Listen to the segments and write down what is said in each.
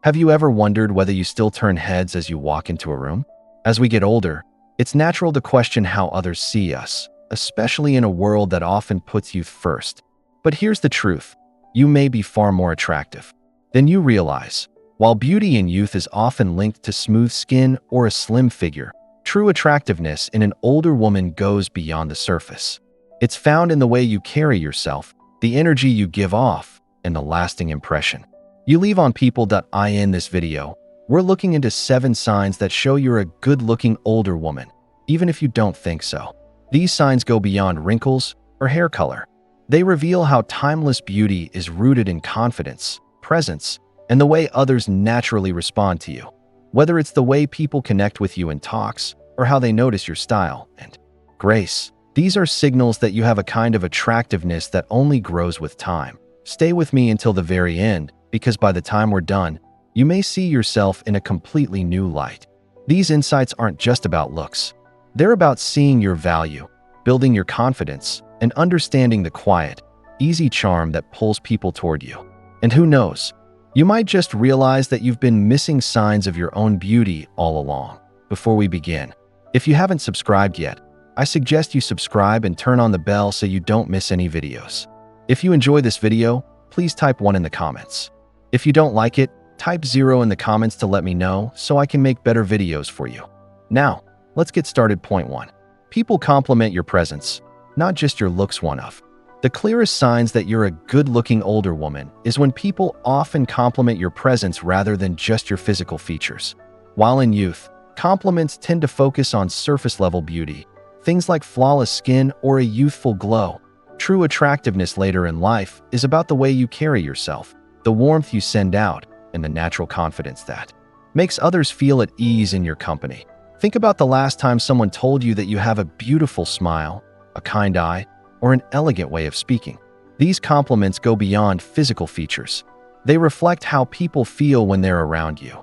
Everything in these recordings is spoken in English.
Have you ever wondered whether you still turn heads as you walk into a room? As we get older, it's natural to question how others see us, especially in a world that often puts youth first. But here's the truth. You may be far more attractive than you realize. While beauty in youth is often linked to smooth skin or a slim figure, true attractiveness in an older woman goes beyond the surface. It's found in the way you carry yourself, the energy you give off, and the lasting impression you leave on people. In this video, we're looking into 7 signs that show you're a good-looking older woman, even if you don't think so. These signs go beyond wrinkles or hair color. They reveal how timeless beauty is rooted in confidence, presence, and the way others naturally respond to you. Whether it's the way people connect with you in talks or how they notice your style and grace, these are signals that you have a kind of attractiveness that only grows with time. Stay with me until the very end, because by the time we're done, you may see yourself in a completely new light. These insights aren't just about looks. They're about seeing your value, building your confidence, and understanding the quiet, easy charm that pulls people toward you. And who knows, you might just realize that you've been missing signs of your own beauty all along. Before we begin, if you haven't subscribed yet, I suggest you subscribe and turn on the bell so you don't miss any videos. If you enjoy this video, please type 1 in the comments. If you don't like it, type 0 in the comments to let me know so I can make better videos for you. Now, let's get started. Point 1. People compliment your presence, not just your looks. One of the clearest signs that you're a good-looking older woman is when people often compliment your presence rather than just your physical features. While in youth, compliments tend to focus on surface-level beauty, things like flawless skin or a youthful glow. True attractiveness later in life is about the way you carry yourself, the warmth you send out, and the natural confidence that makes others feel at ease in your company. Think about the last time someone told you that you have a beautiful smile, a kind eye, or an elegant way of speaking. These compliments go beyond physical features. They reflect how people feel when they're around you.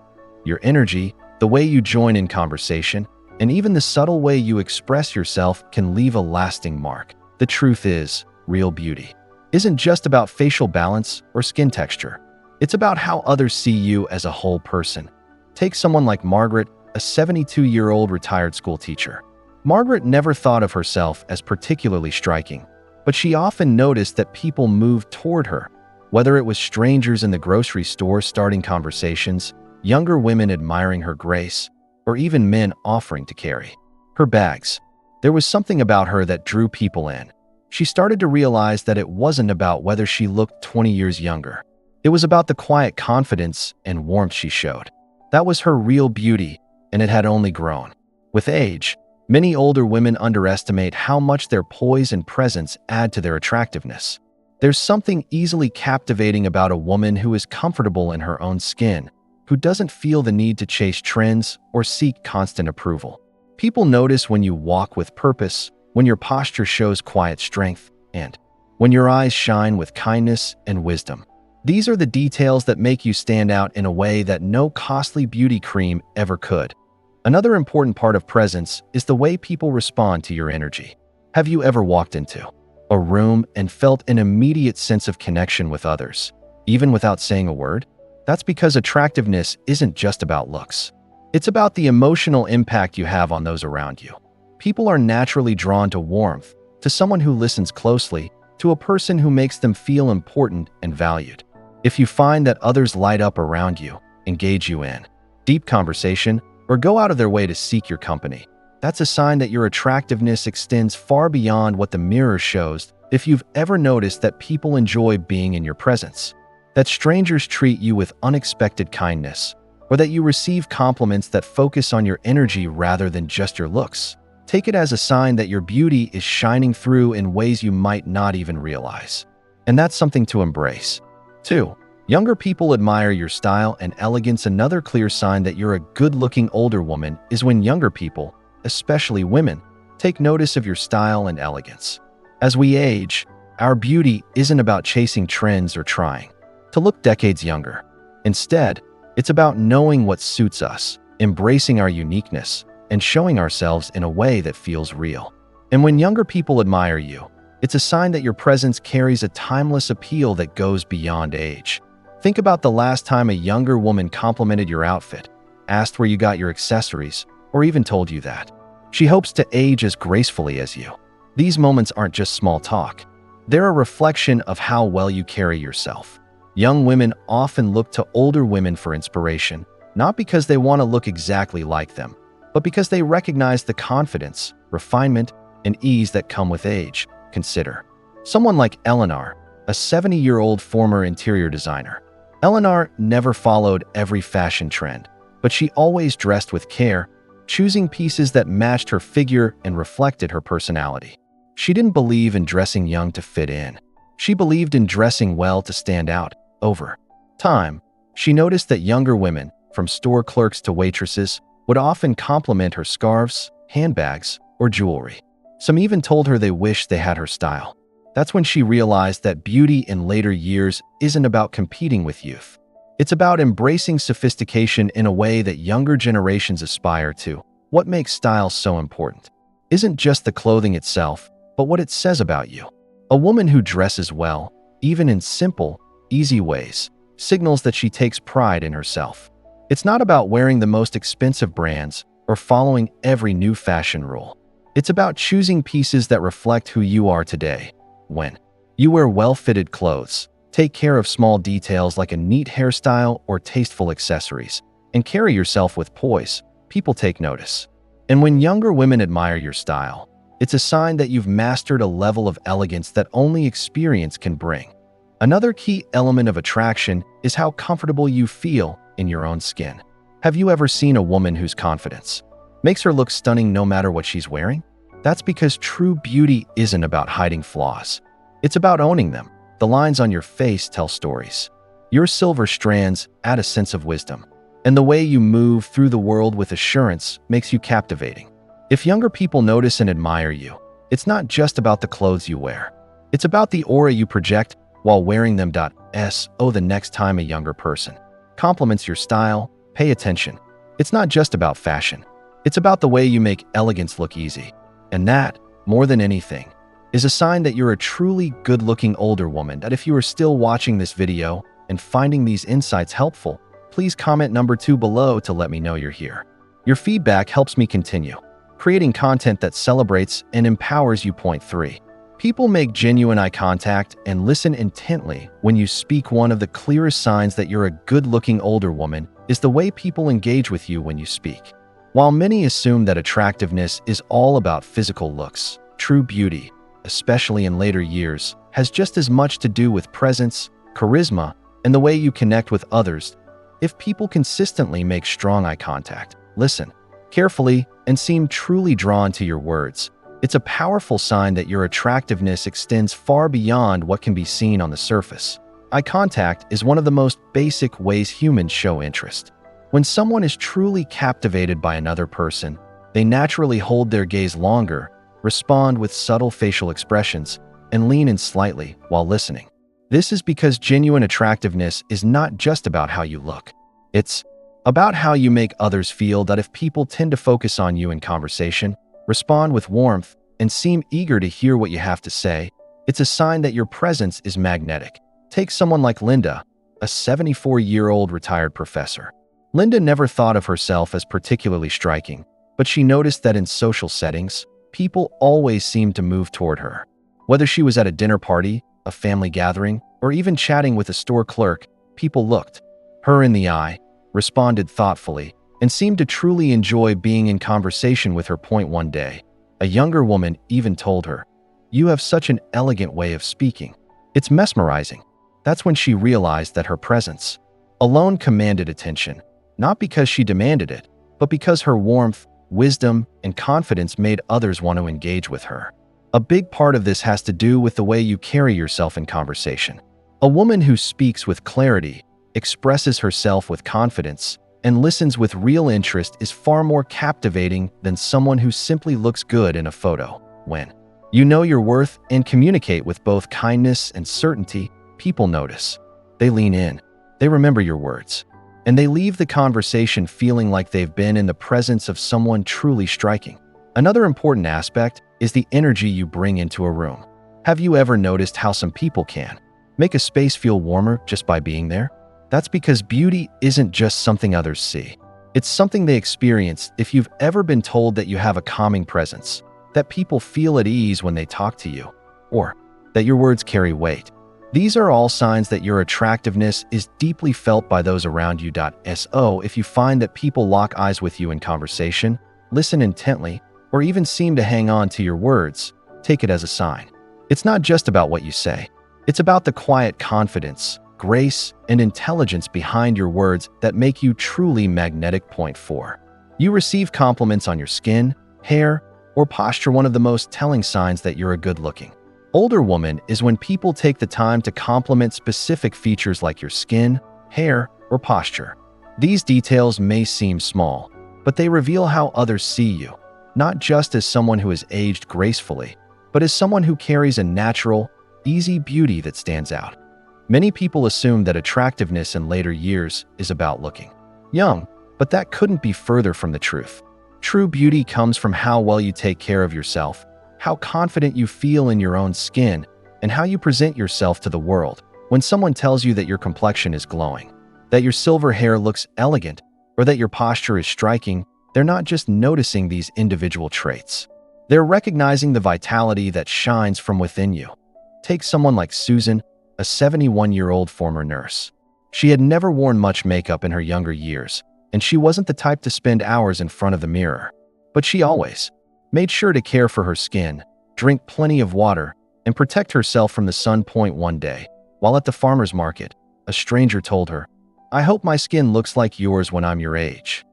Your energy, the way you join in conversation, and even the subtle way you express yourself can leave a lasting mark. The truth is, real beauty isn't just about facial balance or skin texture. It's about how others see you as a whole person. Take someone like Margaret, a 72-year-old retired school teacher. Margaret never thought of herself as particularly striking, but she often noticed that people moved toward her, whether it was strangers in the grocery store starting conversations, younger women admiring her grace, or even men offering to carry her bags. There was something about her that drew people in. She started to realize that it wasn't about whether she looked 20 years younger. It was about the quiet confidence and warmth she showed. That was her real beauty, and it had only grown. With age, many older women underestimate how much their poise and presence add to their attractiveness. There's something easily captivating about a woman who is comfortable in her own skin, who doesn't feel the need to chase trends or seek constant approval. People notice when you walk with purpose, when your posture shows quiet strength, and when your eyes shine with kindness and wisdom. These are the details that make you stand out in a way that no costly beauty cream ever could. Another important part of presence is the way people respond to your energy. Have you ever walked into a room and felt an immediate sense of connection with others, even without saying a word? That's because attractiveness isn't just about looks. It's about the emotional impact you have on those around you. People are naturally drawn to warmth, to someone who listens closely, to a person who makes them feel important and valued. If you find that others light up around you, engage you in deep conversation, or go out of their way to seek your company, that's a sign that your attractiveness extends far beyond what the mirror shows. If you've ever noticed that people enjoy being in your presence, that strangers treat you with unexpected kindness, or that you receive compliments that focus on your energy rather than just your looks, take it as a sign that your beauty is shining through in ways you might not even realize. And that's something to embrace. 2. Younger people admire your style and elegance. Another clear sign that you're a good-looking older woman is when younger people, especially women, take notice of your style and elegance. As we age, our beauty isn't about chasing trends or trying to look decades younger. Instead, it's about knowing what suits us, embracing our uniqueness, and showing ourselves in a way that feels real. And when younger people admire you, it's a sign that your presence carries a timeless appeal that goes beyond age. Think about the last time a younger woman complimented your outfit, asked where you got your accessories, or even told you that she hopes to age as gracefully as you. These moments aren't just small talk. They're a reflection of how well you carry yourself. Young women often look to older women for inspiration, not because they want to look exactly like them, but because they recognize the confidence, refinement, and ease that come with age. Consider someone like Eleanor, a 70-year-old former interior designer. Eleanor never followed every fashion trend, but she always dressed with care, choosing pieces that matched her figure and reflected her personality. She didn't believe in dressing young to fit in. She believed in dressing well to stand out. Over time, she noticed that younger women, from store clerks to waitresses, would often compliment her scarves, handbags, or jewelry. Some even told her they wished they had her style. That's when she realized that beauty in later years isn't about competing with youth. It's about embracing sophistication in a way that younger generations aspire to. What makes style so important isn't just the clothing itself, but what it says about you. A woman who dresses well, even in simple, easy ways, signals that she takes pride in herself. It's not about wearing the most expensive brands or following every new fashion rule. It's about choosing pieces that reflect who you are today. When you wear well-fitted clothes, take care of small details like a neat hairstyle or tasteful accessories, and carry yourself with poise, people take notice. And when younger women admire your style, it's a sign that you've mastered a level of elegance that only experience can bring. Another key element of attraction is how comfortable you feel in your own skin. Have you ever seen a woman whose confidence makes her look stunning no matter what she's wearing? That's because true beauty isn't about hiding flaws. It's about owning them. The lines on your face tell stories. Your silver strands add a sense of wisdom, and the way you move through the world with assurance makes you captivating. If younger people notice and admire you, it's not just about the clothes you wear. It's about the aura you project while wearing them. The next time a younger person compliments your style, pay attention. It's not just about fashion. It's about the way you make elegance look easy. And that, more than anything, is a sign that you're a truly good-looking older woman. That if you are still watching this video and finding these insights helpful, please comment number 2 below to let me know you're here. Your feedback helps me continue creating content that celebrates and empowers you. Point 3. People make genuine eye contact and listen intently when you speak. One of the clearest signs that you're a good-looking older woman is the way people engage with you when you speak. While many assume that attractiveness is all about physical looks, true beauty, especially in later years, has just as much to do with presence, charisma, and the way you connect with others. If people consistently make strong eye contact, listen carefully, and seem truly drawn to your words, it's a powerful sign that your attractiveness extends far beyond what can be seen on the surface. Eye contact is one of the most basic ways humans show interest. When someone is truly captivated by another person, they naturally hold their gaze longer, respond with subtle facial expressions, and lean in slightly while listening. This is because genuine attractiveness is not just about how you look. It's about how you make others feel. That if people tend to focus on you in conversation, respond with warmth, and seem eager to hear what you have to say, it's a sign that your presence is magnetic. Take someone like Linda, a 74-year-old retired professor. Linda never thought of herself as particularly striking, but she noticed that in social settings, people always seemed to move toward her. Whether she was at a dinner party, a family gathering, or even chatting with a store clerk, people looked her in the eye, responded thoughtfully, and seemed to truly enjoy being in conversation with her. Point 1 day, a younger woman even told her, "You have such an elegant way of speaking. It's mesmerizing." That's when she realized that her presence alone commanded attention, not because she demanded it, but because her warmth, wisdom, and confidence made others want to engage with her. A big part of this has to do with the way you carry yourself in conversation. A woman who speaks with clarity, expresses herself with confidence, and listens with real interest is far more captivating than someone who simply looks good in a photo. When you know your worth and communicate with both kindness and certainty, people notice. They lean in, they remember your words, and they leave the conversation feeling like they've been in the presence of someone truly striking. Another important aspect is the energy you bring into a room. Have you ever noticed how some people can make a space feel warmer just by being there? That's because beauty isn't just something others see. It's something they experience. If you've ever been told that you have a calming presence, that people feel at ease when they talk to you, or that your words carry weight, these are all signs that your attractiveness is deeply felt by those around you. So if you find that people lock eyes with you in conversation, listen intently, or even seem to hang on to your words, take it as a sign. It's not just about what you say. It's about the quiet confidence, grace, and intelligence behind your words that make you truly magnetic. Point 4. You receive compliments on your skin, hair, or posture. One of the most telling signs that you're a good-looking older woman is when people take the time to compliment specific features like your skin, hair, or posture. These details may seem small, but they reveal how others see you, not just as someone who has aged gracefully, but as someone who carries a natural, easy beauty that stands out. Many people assume that attractiveness in later years is about looking young, but that couldn't be further from the truth. True beauty comes from how well you take care of yourself, how confident you feel in your own skin, and how you present yourself to the world. When someone tells you that your complexion is glowing, that your silver hair looks elegant, or that your posture is striking, they're not just noticing these individual traits. They're recognizing the vitality that shines from within you. Take someone like Susan, a 71-year-old former nurse. She had never worn much makeup in her younger years, and she wasn't the type to spend hours in front of the mirror. But she always made sure to care for her skin, drink plenty of water, and protect herself from the sun. One day, while at the farmer's market, a stranger told her, "I hope my skin looks like yours when I'm your age."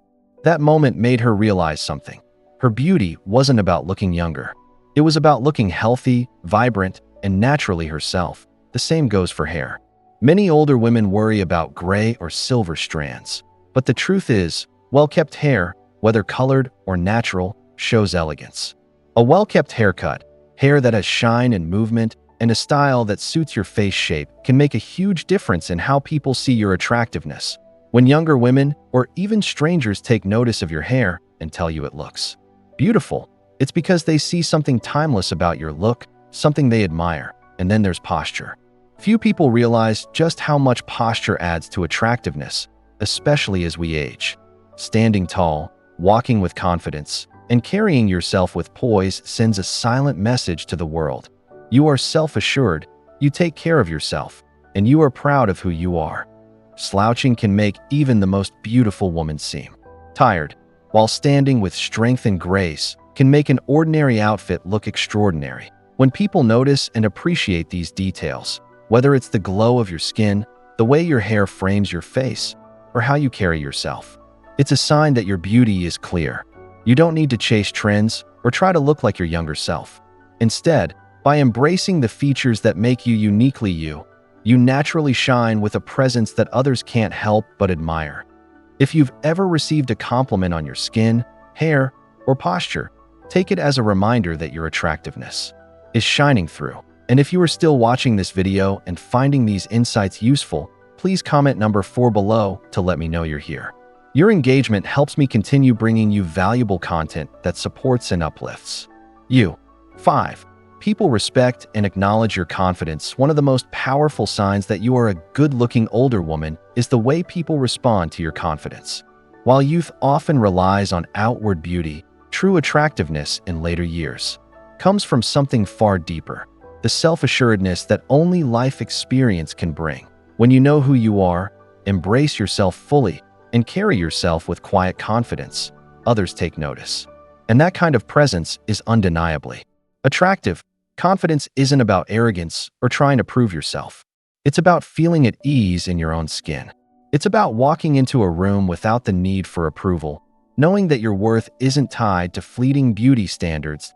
That moment made her realize something. Her beauty wasn't about looking younger. It was about looking healthy, vibrant, and naturally herself. The same goes for hair. Many older women worry about gray or silver strands. But the truth is, well-kept hair, whether colored or natural, shows elegance. A well-kept haircut, hair that has shine and movement, and a style that suits your face shape can make a huge difference in how people see your attractiveness. When younger women, or even strangers, take notice of your hair and tell you it looks beautiful, it's because they see something timeless about your look, something they admire. And then there's posture. Few people realize just how much posture adds to attractiveness, especially as we age. Standing tall, walking with confidence, and carrying yourself with poise sends a silent message to the world. You are self-assured, you take care of yourself, and you are proud of who you are. Slouching can make even the most beautiful woman seem tired, while standing with strength and grace can make an ordinary outfit look extraordinary. When people notice and appreciate these details, whether it's the glow of your skin, the way your hair frames your face, or how you carry yourself, it's a sign that your beauty is clear. You don't need to chase trends or try to look like your younger self. Instead, by embracing the features that make you uniquely you, you naturally shine with a presence that others can't help but admire. If you've ever received a compliment on your skin, hair, or posture, take it as a reminder that your attractiveness is shining through. And if you are still watching this video and finding these insights useful, please comment number 4 below to let me know you're here. Your engagement helps me continue bringing you valuable content that supports and uplifts you. 5. People respect and acknowledge your confidence. One of the most powerful signs that you are a good-looking older woman is the way people respond to your confidence. While youth often relies on outward beauty, true attractiveness in later years comes from something far deeper, the self-assuredness that only life experience can bring. When you know who you are, embrace yourself fully, and carry yourself with quiet confidence, others take notice. And that kind of presence is undeniably attractive. Confidence isn't about arrogance or trying to prove yourself. It's about feeling at ease in your own skin. It's about walking into a room without the need for approval, knowing that your worth isn't tied to fleeting beauty standards.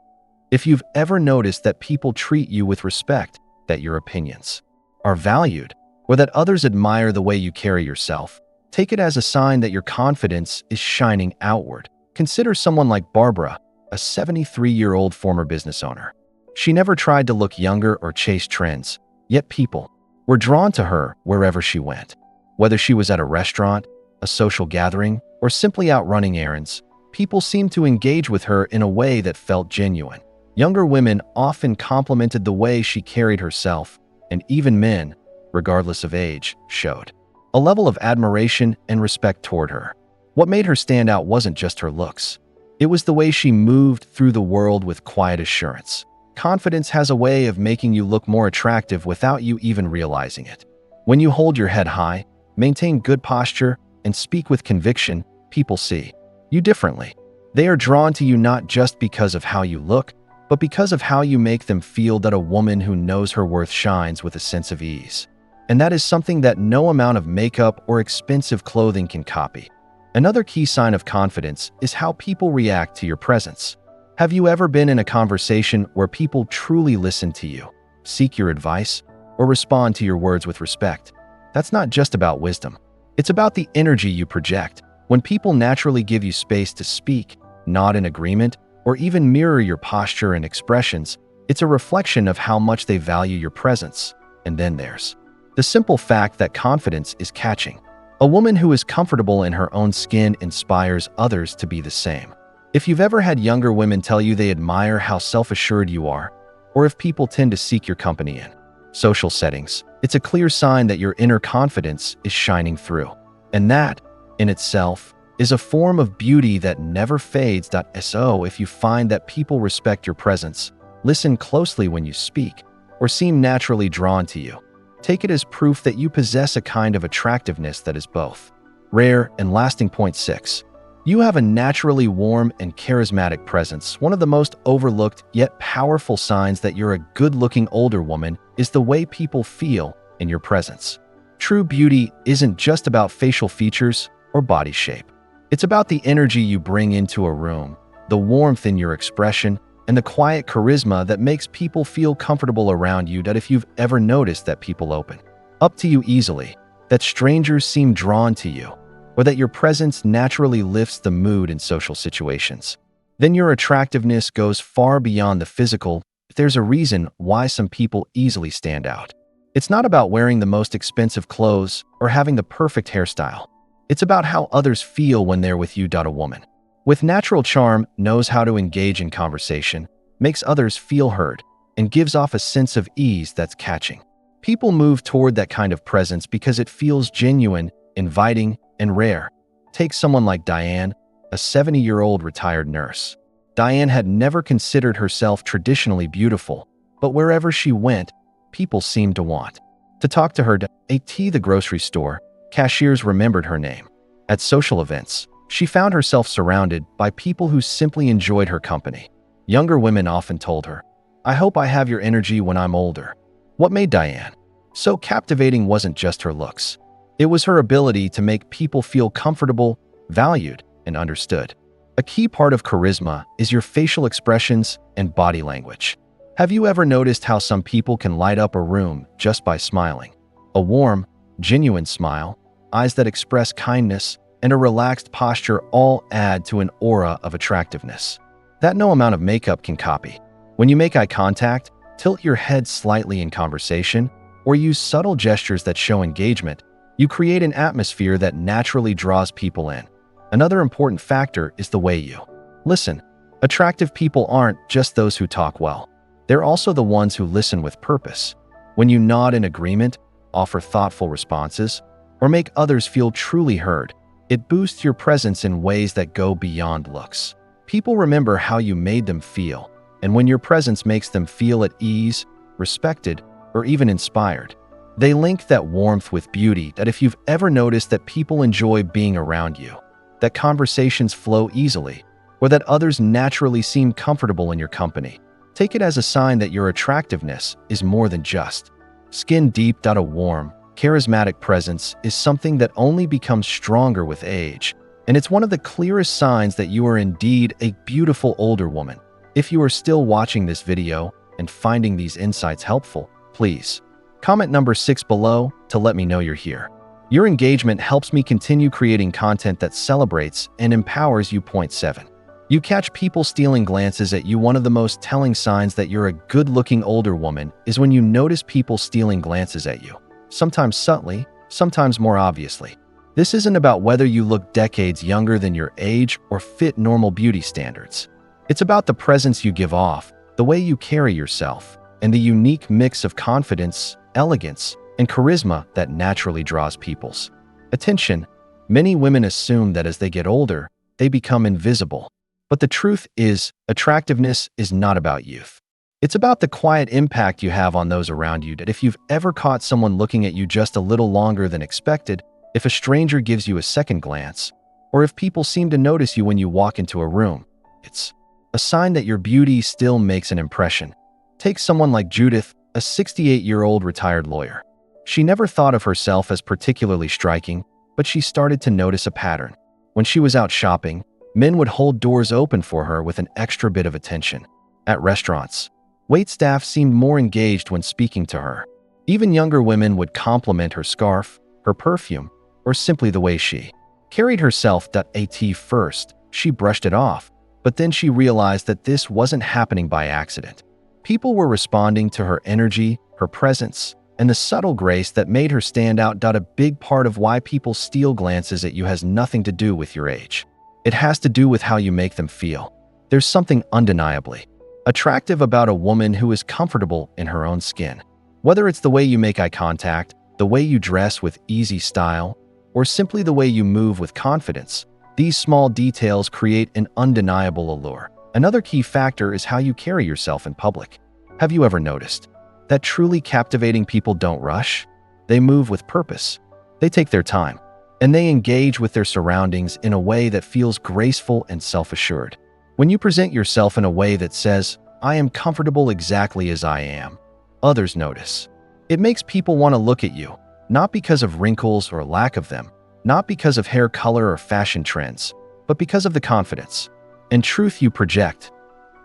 If you've ever noticed that people treat you with respect, that your opinions are valued, or that others admire the way you carry yourself, take it as a sign that your confidence is shining outward. Consider someone like Barbara, a 73-year-old former business owner. She never tried to look younger or chase trends, yet people were drawn to her wherever she went. Whether she was at a restaurant, a social gathering, or simply out running errands, people seemed to engage with her in a way that felt genuine. Younger women often complimented the way she carried herself, and even men, regardless of age, showed a level of admiration and respect toward her. What made her stand out wasn't just her looks. It was the way she moved through the world with quiet assurance. Confidence has a way of making you look more attractive without you even realizing it. When you hold your head high, maintain good posture, and speak with conviction, people see you differently. They are drawn to you not just because of how you look, but because of how you make them feel. That a woman who knows her worth shines with a sense of ease. And that is something that no amount of makeup or expensive clothing can copy. Another key sign of confidence is how people react to your presence. Have you ever been in a conversation where people truly listen to you, seek your advice, or respond to your words with respect? That's not just about wisdom. It's about the energy you project. When people naturally give you space to speak, nod in agreement, or even mirror your posture and expressions, it's a reflection of how much they value your presence. And then there's the simple fact that confidence is catching. A woman who is comfortable in her own skin inspires others to be the same. If you've ever had younger women tell you they admire how self-assured you are, or if people tend to seek your company in social settings, it's a clear sign that your inner confidence is shining through. And that, in itself, is a form of beauty that never fades. So if you find that people respect your presence, listen closely when you speak, or seem naturally drawn to you, take it as proof that you possess a kind of attractiveness that is both rare and lasting. Point 6. You have a naturally warm and charismatic presence. One of the most overlooked yet powerful signs that you're a good-looking older woman is the way people feel in your presence. True beauty isn't just about facial features or body shape. It's about the energy you bring into a room, the warmth in your expression, and the quiet charisma that makes people feel comfortable around you. That if you've ever noticed that people open up to you easily, that strangers seem drawn to you, or that your presence naturally lifts the mood in social situations, then your attractiveness goes far beyond the physical. There's a reason why some people easily stand out. It's not about wearing the most expensive clothes or having the perfect hairstyle. It's about how others feel when they're with you. A woman with natural charm knows how to engage in conversation, makes others feel heard, and gives off a sense of ease that's catching. People move toward that kind of presence because it feels genuine, inviting, and rare. Take someone like Diane, a 70-year-old retired nurse. Diane had never considered herself traditionally beautiful, but wherever she went, people seemed to want to talk to her. At the grocery store, cashiers remembered her name. At social events, she found herself surrounded by people who simply enjoyed her company. Younger women often told her, "I hope I have your energy when I'm older." What made Diane so captivating wasn't just her looks. It was her ability to make people feel comfortable, valued, and understood. A key part of charisma is your facial expressions and body language. Have you ever noticed how some people can light up a room just by smiling? A warm, genuine smile, eyes that express kindness, and a relaxed posture all add to an aura of attractiveness that no amount of makeup can copy. When you make eye contact, tilt your head slightly in conversation, or use subtle gestures that show engagement, you create an atmosphere that naturally draws people in. Another important factor is the way you listen. Attractive people aren't just those who talk well. They're also the ones who listen with purpose. When you nod in agreement, offer thoughtful responses, or make others feel truly heard, it boosts your presence in ways that go beyond looks. People remember how you made them feel, and when your presence makes them feel at ease, respected, or even inspired, they link that warmth with beauty. That if you've ever noticed that people enjoy being around you, that conversations flow easily, or that others naturally seem comfortable in your company, take it as a sign that your attractiveness is more than just skin deep. A warm, charismatic presence is something that only becomes stronger with age, and it's one of the clearest signs that you are indeed a beautiful older woman. If you are still watching this video and finding these insights helpful, please comment number 6 below to let me know you're here. Your engagement helps me continue creating content that celebrates and empowers you. Point 7. You catch people stealing glances at you. One of the most telling signs that you're a good-looking older woman is when you notice people stealing glances at you. Sometimes subtly, sometimes more obviously. This isn't about whether you look decades younger than your age or fit normal beauty standards. It's about the presence you give off, the way you carry yourself, and the unique mix of confidence, elegance, and charisma that naturally draws people's Attention. Many women assume that as they get older, they become invisible. But the truth is, attractiveness is not about youth. It's about the quiet impact you have on those around you. That if you've ever caught someone looking at you just a little longer than expected, if a stranger gives you a second glance, or if people seem to notice you when you walk into a room, it's a sign that your beauty still makes an impression. Take someone like Judith, a 68-year-old retired lawyer. She never thought of herself as particularly striking, but she started to notice a pattern. When she was out shopping, men would hold doors open for her with an extra bit of attention. At restaurants, waitstaff seemed more engaged when speaking to her. Even younger women would compliment her scarf, her perfume, or simply the way she carried herself. At first, she brushed it off, but then she realized that this wasn't happening by accident. People were responding to her energy, her presence, and the subtle grace that made her stand out. A big part of why people steal glances at you has nothing to do with your age. It has to do with how you make them feel. There's something undeniably attractive about a woman who is comfortable in her own skin. Whether it's the way you make eye contact, the way you dress with easy style, or simply the way you move with confidence, these small details create an undeniable allure. Another key factor is how you carry yourself in public. Have you ever noticed that truly captivating people don't rush? They move with purpose. They take their time, and they engage with their surroundings in a way that feels graceful and self-assured. When you present yourself in a way that says, "I am comfortable exactly as I am," others notice. It makes people want to look at you, not because of wrinkles or lack of them, not because of hair color or fashion trends, but because of the confidence and truth you project.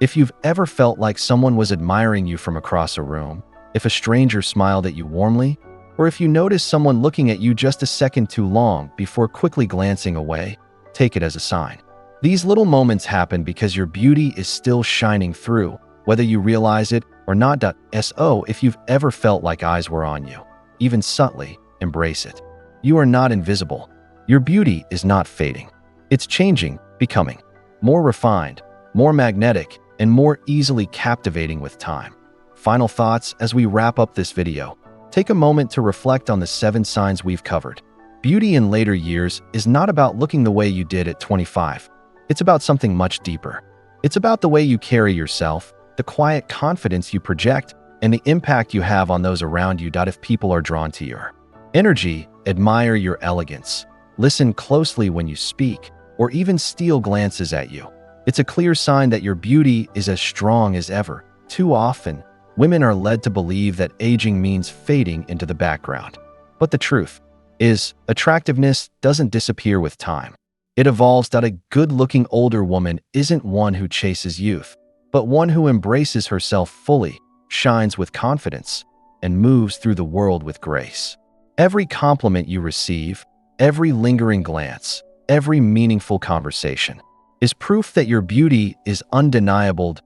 If you've ever felt like someone was admiring you from across a room, if a stranger smiled at you warmly, or if you noticed someone looking at you just a second too long before quickly glancing away, take it as a sign. These little moments happen because your beauty is still shining through, whether you realize it or not. If you've ever felt like eyes were on you, even subtly, embrace it. You are not invisible. Your beauty is not fading. It's changing, becoming more refined, more magnetic, and more easily captivating with time. Final thoughts as we wrap up this video. Take a moment to reflect on the 7 signs we've covered. Beauty in later years is not about looking the way you did at 25. It's about something much deeper. It's about the way you carry yourself, the quiet confidence you project, and the impact you have on those around you. If people are drawn to your energy, admire your elegance, listen closely when you speak, or even steal glances at you, it's a clear sign that your beauty is as strong as ever. Too often, women are led to believe that aging means fading into the background. But the truth is, attractiveness doesn't disappear with time. It evolves. A good-looking older woman isn't one who chases youth, but one who embraces herself fully, shines with confidence, and moves through the world with grace. Every compliment you receive, every lingering glance, every meaningful conversation is proof that your beauty is undeniable.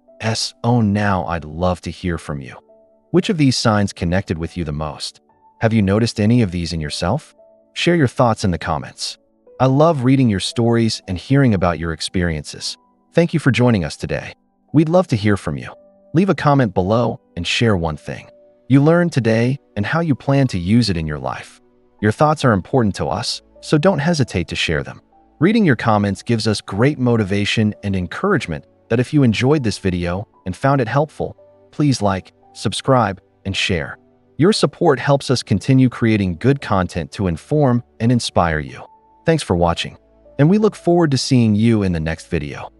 Now I'd love to hear from you. Which of these signs connected with you the most? Have you noticed any of these in yourself? Share your thoughts in the comments. I love reading your stories and hearing about your experiences. Thank you for joining us today. We'd love to hear from you. Leave a comment below and share one thing you learned today and how you plan to use it in your life. Your thoughts are important to us, so don't hesitate to share them. Reading your comments gives us great motivation and encouragement. If you enjoyed this video and found it helpful, please like, subscribe, and share. Your support helps us continue creating good content to inform and inspire you. Thanks for watching, and we look forward to seeing you in the next video.